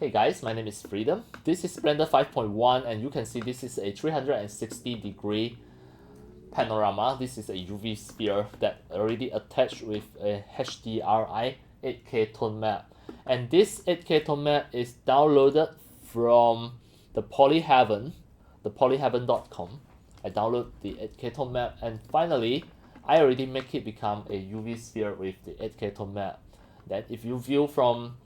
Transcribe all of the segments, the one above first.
Hey guys, my name is Freedom. This is Blender 5.1 and you can see this is a 360-degree panorama. This is a UV sphere that already attached with a HDRI 8K tone map. And this 8K tone map is downloaded from the Polyheaven, the polyheaven.com. I download the 8K tone map and finally I already make it become a UV sphere with the 8K tone map. Then if you view from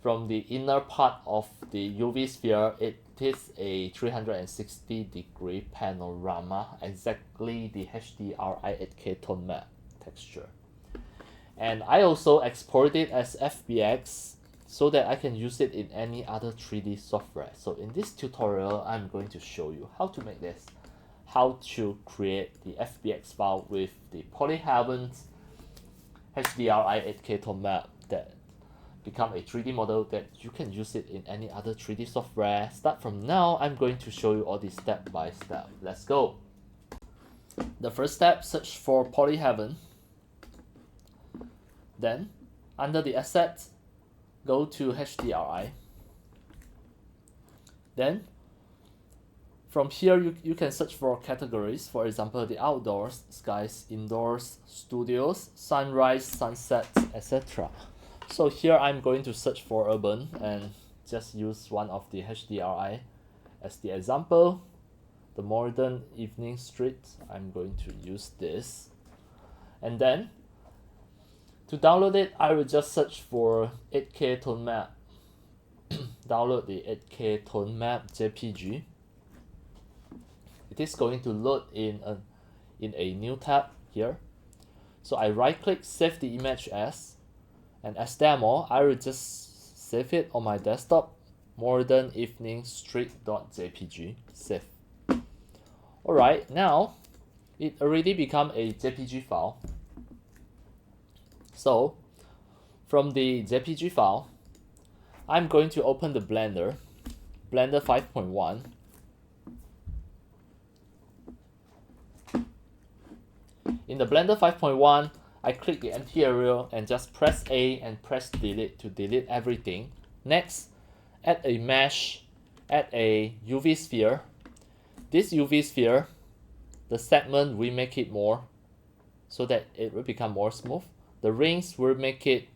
the inner part of the UV sphere, it is a 360-degree panorama, exactly the HDRI 8K tone map texture. And I also export it as FBX so that I can use it in any other 3D software. So in this tutorial, I'm going to show you how to make this, how to create the FBX file with the Polyheaven's HDRI 8K tone map that become a 3D model that you can use it in any other 3D software. Start from now, I'm going to show you all this step by step. Let's go. The first step, search for Polyheaven. Then, under the assets, go to HDRI. Then, from here, you can search for categories. For example, the outdoors, skies, indoors, studios, sunrise, sunsets, etc. So here I'm going to search for urban and just use one of the HDRI as the example. The modern evening street, I'm going to use this. And then to download it, I will just search for 8K tone map. Download the 8K tone map JPG. It is going to load in a new tab here. So I right click, save the image as, and as demo, I will just save it on my desktop, modern evening street.jpg, save. Alright, now it already become a JPG file. So from the JPG file, I'm going to open the Blender 5.1. In the Blender 5.1, I click the empty area and just press A and press delete to delete everything. Next, add a mesh, add a UV sphere. This UV sphere, the segment we make it more so that it will become more smooth. The rings will make it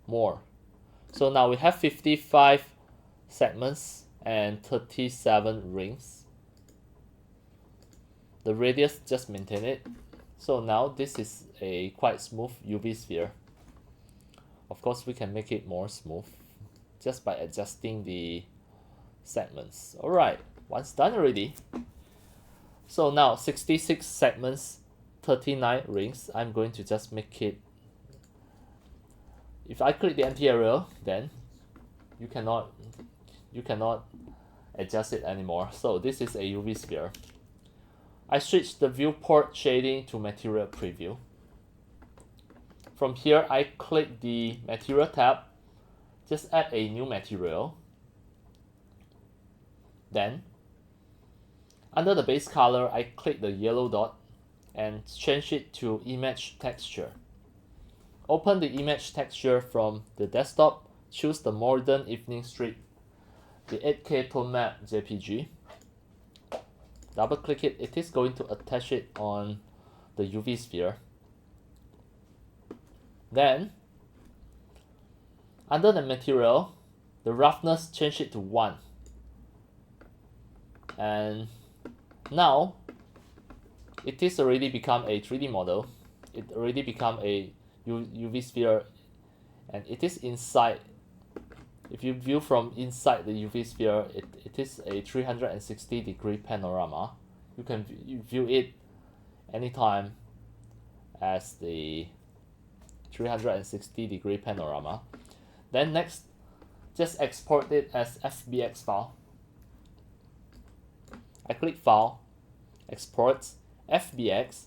more. So now we have 55 segments and 37 rings. The radius, just maintain it. So now this is a quite smooth UV sphere. Of course, we can make it more smooth just by adjusting the segments. Alright, once done already. So now 66 segments, 39 rings. I'm going to just make it. If I click the empty area, then you cannot adjust it anymore. So this is a UV sphere. I switch the viewport shading to material preview. From here, I click the material tab, just add a new material. Then, under the base color, I click the yellow dot and change it to image texture. Open the image texture from the desktop, choose the modern evening street, the 8K tone map JPG. Double click it, it is going to attach it on the UV sphere. Then, under the material, the roughness, change it to 1. And now, it is already become a 3D model. It already become a UV sphere and it is inside. If you view from inside the UV sphere, it is a 360-degree panorama. You can view it anytime as the 360-degree panorama. Then next, just export it as FBX file. I click File, Export, FBX.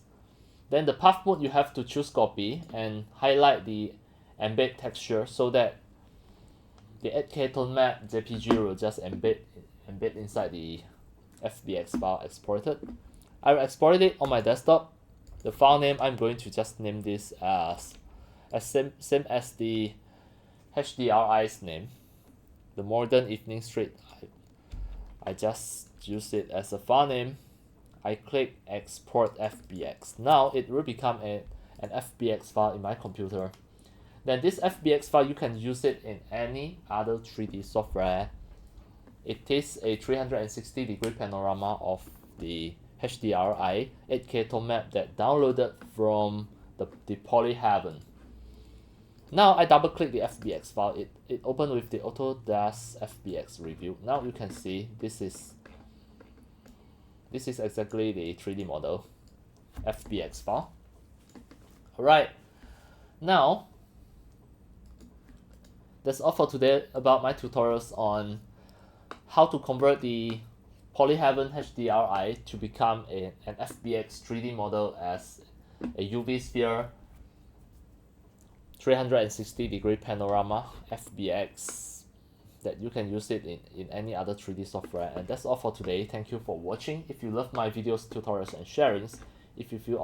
Then the path mode, you have to choose Copy and highlight the embed texture so that the 8K tone map JPG will just embed inside the FBX file exported. I will export it on my desktop. The file name, I'm going to just name this as same as the HDRI's name. the Modern Evening Street. I just use it as a file name. I click export FBX. Now it will become an FBX file in my computer. Then this FBX file, you can use it in any other 3D software. It is a 360-degree panorama of the HDRI 8K tone map that downloaded from the Polyhaven. Now I double click the FBX file. It opened with the Autodesk FBX review. Now you can see this is exactly the 3D model FBX file. Alright, now that's all for today about my tutorials on how to convert the Polyhaven HDRI to become an FBX 3D model as a UV sphere 360-degree panorama FBX that you can use it in any other 3D software. And that's all for today. Thank you for watching. If you love my videos, tutorials, and sharings, if you feel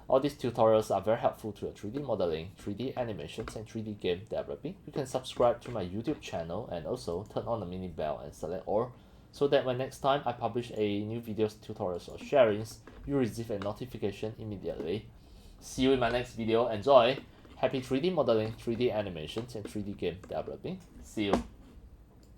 all these tutorials are very helpful to your 3D modeling, 3D animations, and 3D game developing, you can subscribe to my YouTube channel and also turn on the mini bell and select all, so that when next time I publish a new videos, tutorials, or sharings, you receive a notification immediately. See you in my next video. Enjoy! Happy 3D modeling, 3D animations, and 3D game developing. See you!